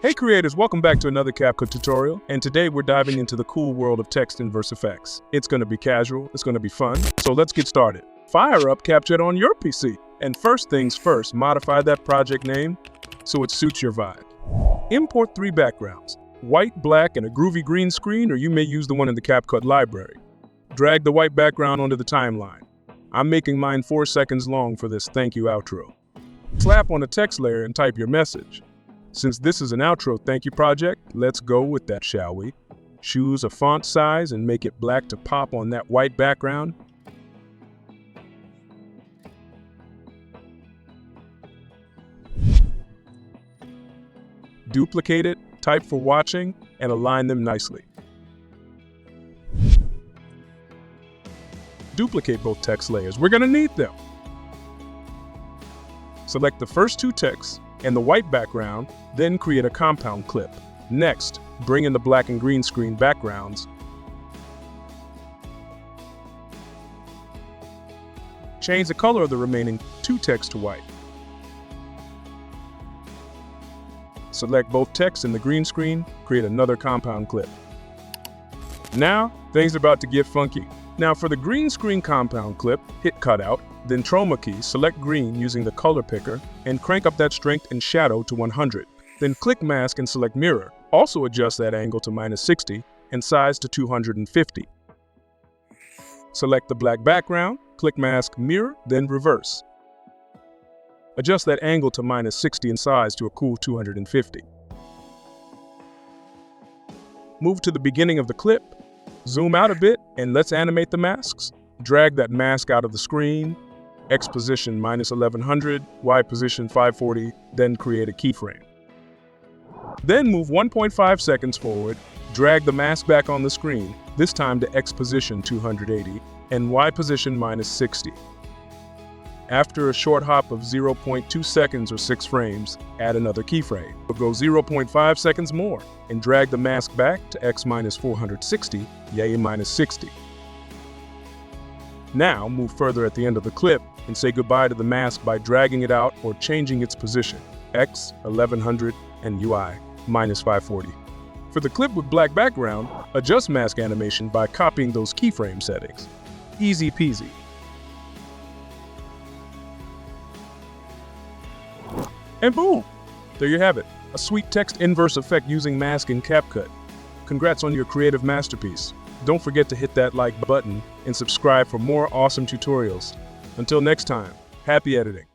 Hey creators, welcome back to another CapCut tutorial, and today we're diving into the cool world of text and verse effects. It's going to be casual, it's going to be fun, so let's get started. Fire up CapCut on your PC, and first things first, modify that project name so it suits your vibe. Import 3 backgrounds, white, black, and a groovy green screen, or you may use the one in the CapCut library. Drag the white background onto the timeline. I'm making mine 4 seconds long for this thank you outro. Slap on a text layer and type your message. Since this is an outro thank you project, let's go with that, shall we? Choose a font size and make it black to pop on that white background. Duplicate it, type for watching, and align them nicely. Duplicate both text layers. We're going to need them. Select the first 2 texts and the white background, then create a compound clip. Next, bring in the black and green screen backgrounds. Change the color of the remaining 2 texts to white. Select both texts in the green screen, create another compound clip. Now, things are about to get funky. Now for the green screen compound clip, hit cutout, then chroma key, select green using the color picker, and crank up that strength and shadow to 100. Then click mask and select mirror. Also adjust that angle to -60 and size to 250. Select the black background, click mask, mirror, then reverse. Adjust that angle to -60 and size to a cool 250. Move to the beginning of the clip, zoom out a bit, and let's animate the masks. Drag that mask out of the screen, X position -1100, Y position 540, then create a keyframe. Then move 1.5 seconds forward, drag the mask back on the screen, this time to X position 280, and Y position -60. After a short hop of 0.2 seconds or 6 frames, add another keyframe. Go 0.5 seconds more, and drag the mask back to X -460, yay -60. Now, move further at the end of the clip and say goodbye to the mask by dragging it out or changing its position, X 1100 and UI -540. For the clip with black background, adjust mask animation by copying those keyframe settings. Easy peasy. And boom! There you have it, a sweet text inverse effect using mask in CapCut. Congrats on your creative masterpiece. Don't forget to hit that like button and subscribe for more awesome tutorials. Until next time, happy editing.